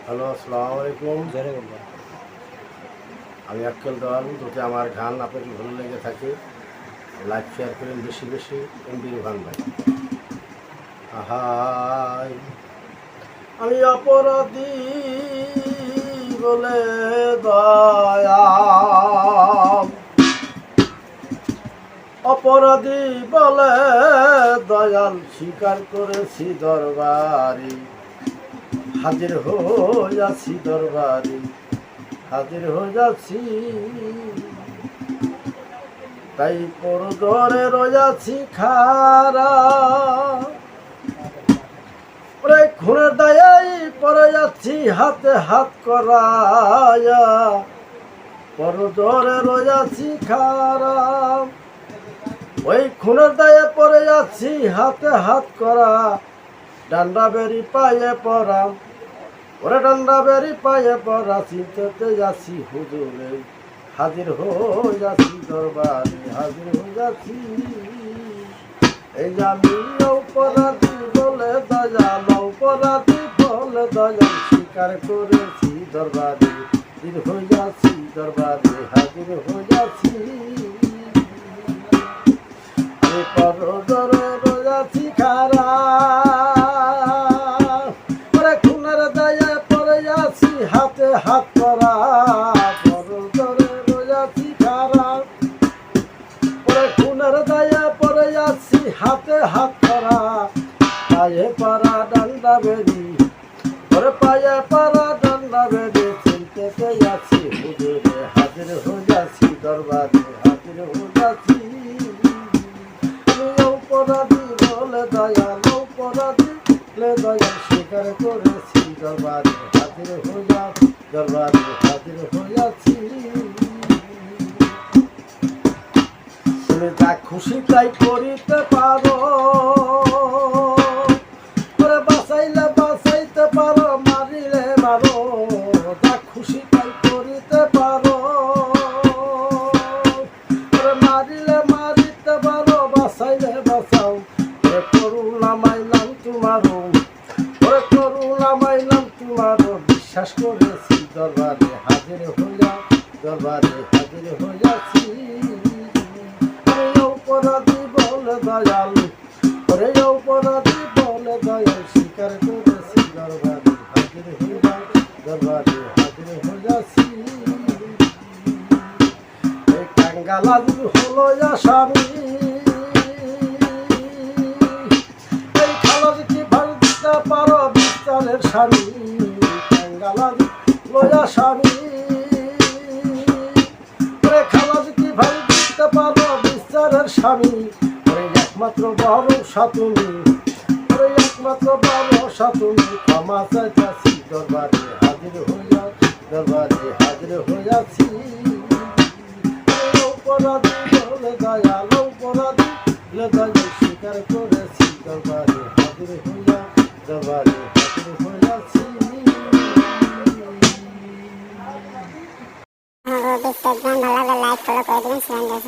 Hello, আসসালামু আলাইকুম। আমি আক্কেল দেওয়ান। যদি আমার গান আপনাদের ভালো লেগে থাকে লাইক শেয়ার করেন বেশি বেশি। এমবির গান ভাই। আহাই আমি অপরাধী বলে দয়া, অপরাধী বলে দয়াল স্বীকার করেছি দরবারি, হাজির হইয়াছি দরবারি, হাজির হইয়াছি। তাই পরদরে রইয়াছি খারা, ওরে খুনের দায়াই পরে যাচ্ছি হাতে হাত করায়া, পরদরে রইয়াছি খারা, ওই খুনের দায়ে পরে যাচ্ছি হাতে হাত করা। ডান্ডা বেরি পায়ে পড়া, ওরে ডান্ডা বেরি পায়ে পড়া, চিনতে যাচ্ছি হুজুরে, হাজির হয়ে যাচ্ছি দরবারে, হাজির হয়ে যাচ্ছি। এই যে আমি অপরাধী বলে দয়াল, অপরাধী বলে দয়াল স্বীকার করেছি দরবারে, হাজির হয়ে যাচ্ছি দরবারে, হাজির হয়ে যাচ্ছি। আমি পরদরে রয়েছি খারা, ওরে খুনের দায়ে পড়ে যাচ্ছি হাতে হাত করা, পরদরে রয়েছি খারা, ওরে খুনের দায়ে পড়ে যাচ্ছি হাতে হাত করা। পায়ে পারা ডান্ডা বেরি, ওরে পায়ে পারা ডান্ডা বেরি, চিনতে যাচ্ছি হুজুরে, হাজির হয়ে যাচ্ছি দরবারে, হাজির হয়ে যাচ্ছি। অপরাধী বলে দয়াল, অপরাধী বলে দয়াল স্বীকার করেছি দরবারে, হাজির হয়ে যাচ্ছি দরবারে, হাজির হয়ে যাচ্ছি। তুমি যা খুশি তাই করিতে পারো, ওরে বাঁচাইলে বাঁচাইতে পারো, মারিলে মারো, যা খুশি তাই করিতে পারো, ওরে মারিলে মারিতে পারো, বাঁচাইলে বাঁচাও। ওরে করুণা মাইলাম তোমারও, ওরে করুণা মাইলাম তোমারও, বিশ্বাস করেছি দরবারে, হাজির হইয়া দরবারে, হাজির হইয়াছি। অপরাধী বলে দয়াল, ওরে অপরাধী বলে দয়াল স্বীকার করেছি দরবারে, হাজির হইয়া দরবারে, হাজির হইয়াছি। এই কাঙ্গালাজ হলো আসামি, এই খালাজ কি ভাগ দিতে পারো বিচারের স্বামী, কাঙ্গালাজ লয়া স্বামী, খালাজ কি ভাগ দিতে পারো বিচারের স্বামী। ওই একমাত্র ভরসা তুমি, ওই একমাত্র ভরসা তুমি, ক্ষমা চাইতাছি দরবারে, হাজির হইয়া দরবারে, হাজির হইয়াছি। অপরাধী বলে দয়াল, অপরাধী বলে দয়াল স্বীকার করেছি দরবারে, হাজির হইয়া দরবারে, হাজির হইয়াছি। ভালো লাগলে লাইক ফলো করে দিবেন।